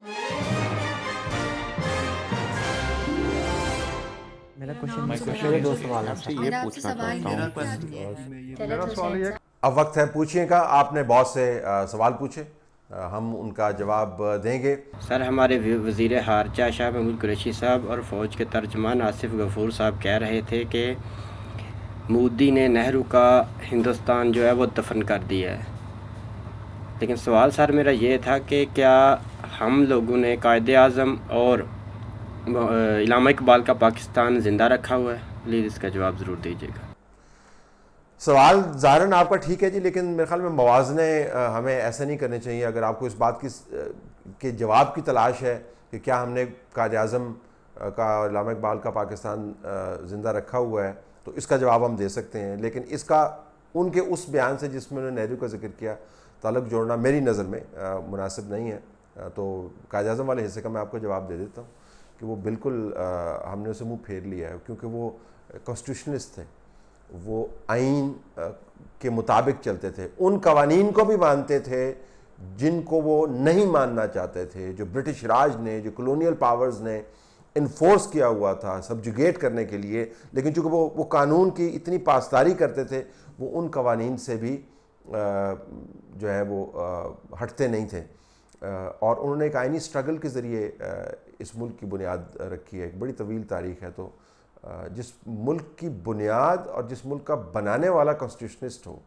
मेरा मेरा क्वेश्चन नाम माय सुबह क्वेश्चन मेरे राम दो इज, है। सवाल हैं आपसे सर। ये मेरा आपसे पूछना सवाल चाहता ये हूँ। है कि मेरा सवाल ये है अब वक्त है पूछिए का। आपने बहुत से सवाल पूछे, हम उनका जवाब देंगे। सर, हमारे वज़ीर ख़ारजा शाह महमूद कुरैशी साहब और फ़ौज के तर्जमान आसिफ गफूर साहब कह रहे थे कि मोदी ने नेहरू का हिंदुस्तान जो है वो दफन कर दिया है। लेकिन सवाल सर मेरा ये था कि क्या हम लोगों ने कायद-ए-आज़म और इल्हामा इकबाल का पाकिस्तान ज़िंदा रखा हुआ है? प्लीज़ इसका जवाब ज़रूर दीजिएगा। सवाल ज़ाहिरन आपका ठीक है जी, लेकिन मेरे ख्याल में मवाज़ने हमें ऐसा नहीं करने चाहिए। अगर आपको इस बात की के जवाब की तलाश है कि क्या हमने कायद-ए-आज़म का इल्हामा इकबाल का पाकिस्तान ज़िंदा रखा हुआ है, तो इसका जवाब हम दे सकते हैं। लेकिन इसका उनके उस बयान से जिसमें उन्होंने नेहरू का जिक्र किया, ताल्लुक़ जोड़ना मेरी नज़र में मुनासिब नहीं है। तो कायद-ए-आज़म वाले हिस्से का मैं आपको जवाब दे देता हूँ कि वो बिल्कुल हमने उसे मुँह फेर लिया है, क्योंकि वो कॉन्स्टिट्यूशनिस्ट थे, वो आइन के मुताबिक चलते थे, उन कवानीन को भी मानते थे जिनको वो नहीं मानना चाहते थे, जो ब्रिटिश राज ने, जो कॉलोनियल पावर्स ने इन्फोर्स किया हुआ था सब्जुगेट करने के लिए। लेकिन चूँकि वो कानून की इतनी पासदारी करते थे, वो उन कवानीन से भी जो है वो हटते नहीं थे। और उन्होंने एक आइनी स्ट्रगल के ज़रिए इस मुल्क की बुनियाद रखी है। एक बड़ी तवील तारीख़ है। तो जिस मुल्क की बुनियाद और जिस मुल्क का बनाने वाला कॉन्स्टिट्यूशनिस्ट हो,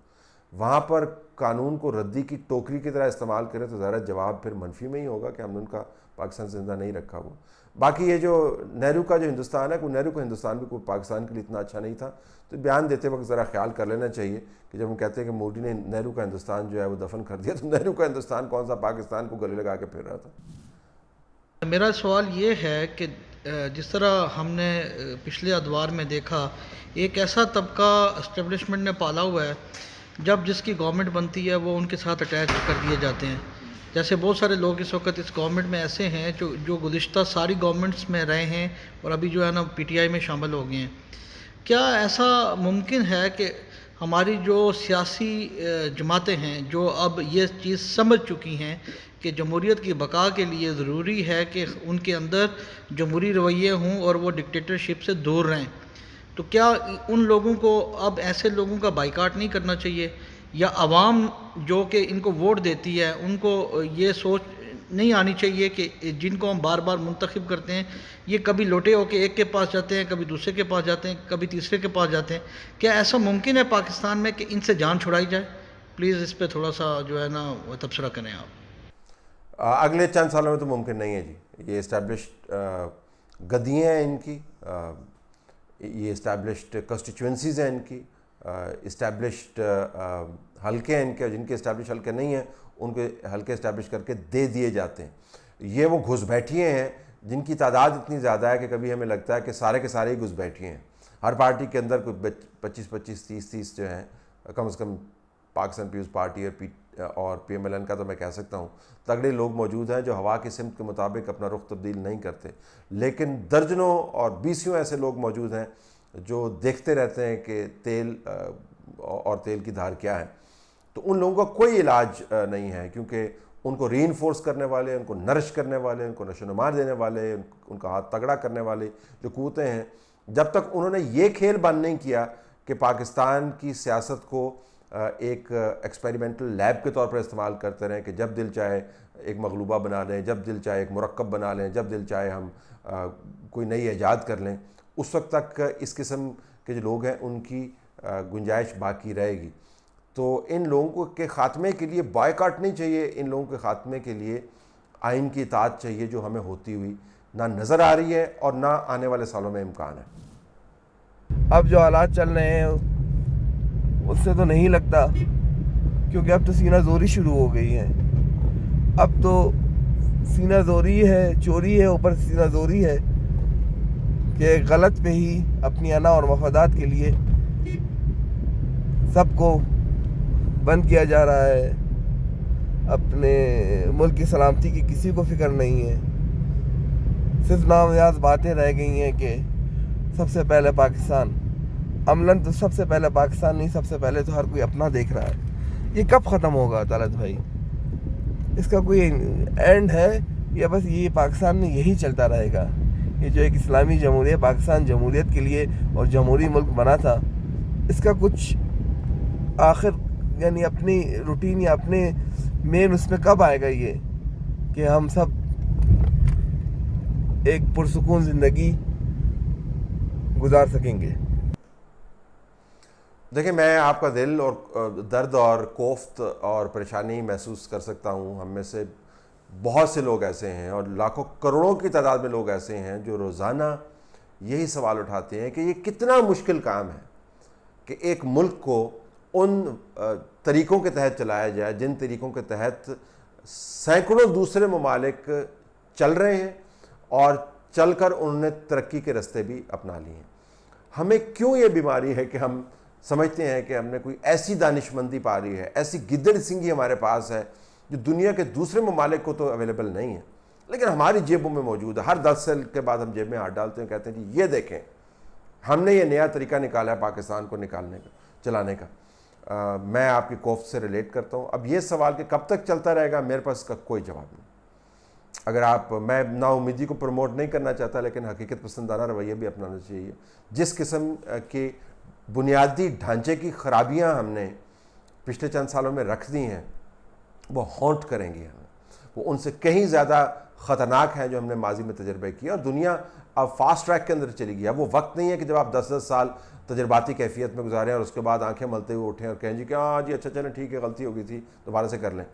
वहाँ पर कानून को रद्दी की टोकरी की तरह इस्तेमाल करें तो ज़रा जवाब फिर मनफी में ही होगा कि हमने उनका पाकिस्तान ज़िंदा नहीं रखा हुआ। बाकी ये जो नेहरू का जो हिंदुस्तान है, नेहरू का हिंदुस्तान भी कोई पाकिस्तान के लिए इतना अच्छा नहीं था। तो बयान देते वक्त ज़रा ख्याल कर लेना चाहिए कि जब हम कहते हैं कि मोदी ने नेहरू का हिंदुस्तान जो है वो दफन कर दिया, तो नेहरू का हिंदुस्तान कौन सा पाकिस्तान को गले लगा के फिर रहा था। मेरा सवाल ये है कि जिस तरह हमने पिछले अदवार में देखा, एक ऐसा तबका इस्टेब्लिशमेंट ने पाला हुआ है, जब जिसकी गवर्नमेंट बनती है वो उनके साथ अटैच कर दिए जाते हैं। जैसे बहुत सारे लोग इस वक्त इस गवर्नमेंट में ऐसे हैं जो गुज़िश्ता सारी गवर्नमेंट्स में रहे हैं और अभी जो है ना पीटीआई में शामिल हो गए हैं। क्या ऐसा मुमकिन है कि हमारी जो सियासी जमातें हैं, जो अब ये चीज़ समझ चुकी हैं कि जमहूरियत की बका के लिए ज़रूरी है कि उनके अंदर जमहूरी रवैये हों और वो डिक्टेटरशिप से दूर रहें, तो क्या उन लोगों को अब ऐसे लोगों का बाइकाट नहीं करना चाहिए? या आवाम जो कि इनको वोट देती है, उनको ये सोच नहीं आनी चाहिए कि जिनको हम बार बार मुंतखब करते हैं, ये कभी लोटे होके एक के पास जाते हैं, कभी दूसरे के पास जाते हैं, कभी तीसरे के पास जाते हैं? क्या ऐसा मुमकिन है पाकिस्तान में कि इनसे जान छुड़ाई जाए? प्लीज़ इस पर थोड़ा सा जो है ना तबसरा करें आप। अगले चंद सालों में तो मुमकिन नहीं है जी। ये इस्टेब्लिश्ड गद्दियाँ हैं इनकी, ये इस्टेब्लिश्ड कॉन्स्टिट्यूंसीज़ हैं इनकी, इस्टेब्लिश्ड हल्के हैं इनके। जिनके इस्टेब्लिश हल्के नहीं हैं उनके हल्के इस्टेब्लिश करके दे दिए जाते हैं। ये वो घुसपैठिए हैं जिनकी तादाद इतनी ज़्यादा है कि कभी हमें लगता है कि सारे के सारे ही घुसपैठिए हैं। हर पार्टी के अंदर कुछ 25-25, 30-30 जो हैं, कम से कम पाकिस्तान पीपल्स पार्टी और PMLN का तो मैं कह सकता हूँ, तगड़े लोग मौजूद हैं जो हवा की सिमत के मुताबिक अपना रुख तब्दील नहीं करते। लेकिन दर्जनों और बीसियों ऐसे लोग मौजूद हैं जो देखते रहते हैं कि तेल और तेल की धार क्या है। तो उन लोगों का कोई इलाज नहीं है, क्योंकि उनको रीइंफोर्स करने वाले, उनको नरिश करने वाले, उनको नशोनुमा देने वाले, उनका हाथ तगड़ा करने वाले जो कुव्वतें हैं, जब तक उन्होंने ये खेल बंद नहीं किया कि पाकिस्तान की सियासत को एक एक्सपेरिमेंटल लैब के तौर पर इस्तेमाल करते रहें कि जब दिल चाहे एक मगलूबा बना लें, जब दिल चाहे एक मुरक्कब बना लें, जब दिल चाहे हम कोई नई ईजाद कर लें, उस वक्त तक इस किस्म के जो लोग हैं उनकी गुंजाइश बाकी रहेगी। तो इन लोगों के ख़ात्मे के लिए बायकाट नहीं चाहिए, इन लोगों के ख़ात्मे के लिए आइन की इताअत चाहिए, जो हमें होती हुई ना नज़र आ रही है और ना आने वाले सालों में इम्कान है। अब जो हालात चल रहे हैं उससे तो नहीं लगता, क्योंकि अब तो सीना जोरी शुरू हो गई है। अब तो सीना जोरी है, चोरी है, ऊपर सीना जोरी है कि गलत पे ही अपनी अना और मफादात के लिए सबको बंद किया जा रहा है। अपने मुल्क की सलामती की किसी को फिक्र नहीं है। सिर्फ नामयाद बातें रह गई हैं कि सबसे पहले पाकिस्तान, अमलन तो सबसे पहले पाकिस्तान नहीं, सबसे पहले तो हर कोई अपना देख रहा है। ये कब ख़त्म होगा तलत भाई? इसका कोई एंड है या बस ये पाकिस्तान में यही चलता रहेगा? ये जो एक इस्लामी जमहूरियत, पाकिस्तान जमहूरियत के लिए और जमहूरी मुल्क बना था, इसका कुछ आखिर यानी अपनी रूटीन या अपने मेन उसमें कब आएगा ये कि हम सब एक पुरसुकून ज़िंदगी गुजार सकेंगे? देखिए, मैं आपका दिल और दर्द और कोफ्त और परेशानी महसूस कर सकता हूँ। हम में से बहुत से लोग ऐसे हैं और लाखों करोड़ों की तादाद में लोग ऐसे हैं जो रोज़ाना यही सवाल उठाते हैं कि ये कितना मुश्किल काम है कि एक मुल्क को उन तरीक़ों के तहत चलाया जाए जिन तरीक़ों के तहत सैकड़ों दूसरे ममालिक चल रहे हैं और चलकर उन्होंने तरक्की के रास्ते भी अपना लिए हैं। हमें क्यों ये बीमारी है कि हम समझते हैं कि हमने कोई ऐसी दानिशमंदी पा रही है, ऐसी गिद्दड़ सिंगी हमारे पास है जो दुनिया के दूसरे ममालिक को तो अवेलेबल नहीं है, लेकिन हमारी जेबों में मौजूद है। हर 10 साल के बाद हम जेब में हाथ डालते हैं, कहते हैं जी ये देखें, हमने ये नया तरीका निकाला है पाकिस्तान को निकालने का, चलाने का। मैं आपकी कोफ्त से रिलेट करता हूँ। अब ये सवाल कि कब तक चलता रहेगा, मेरे पास इसका कोई जवाब नहीं। अगर आप, मैं नाउमीदी को प्रमोट नहीं करना चाहता, लेकिन हकीकत पसंदाना रवैया भी अपनाना चाहिए। जिस किस्म के बुनियादी ढांचे की खराबियां हमने पिछले चंद सालों में रख दी हैं, वो हॉन्ट करेंगी हमें, वो उनसे कहीं ज़्यादा ख़तरनाक हैं जो हमने माजी में तजर्बे किया। और दुनिया अब फास्ट ट्रैक के अंदर चली गई। अब वो वक्त नहीं है कि जब आप 10-10 साल तजर्बाती कैफियत में गुजारें और उसके बाद आंखें मलते हुए उठें और कहें जी कि हाँ जी अच्छा चलें ठीक है, गलती हो गई थी, दोबारा से कर लें।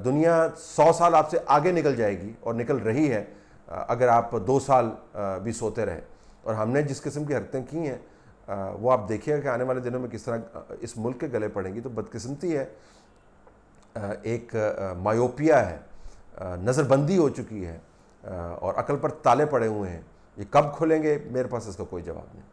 दुनिया 100 साल आपसे आगे निकल जाएगी और निकल रही है अगर आप 2 साल भी सोते रहे। और हमने जिस किस्म की हरकतें की हैं वो आप देखिएगा कि आने वाले दिनों में किस तरह इस मुल्क के गले पड़ेंगी। तो बदकिस्मती है, एक मायोपिया है, नज़रबंदी हो चुकी है और अकल पर ताले पड़े हुए हैं। ये कब खुलेंगे, मेरे पास इसका कोई जवाब नहीं।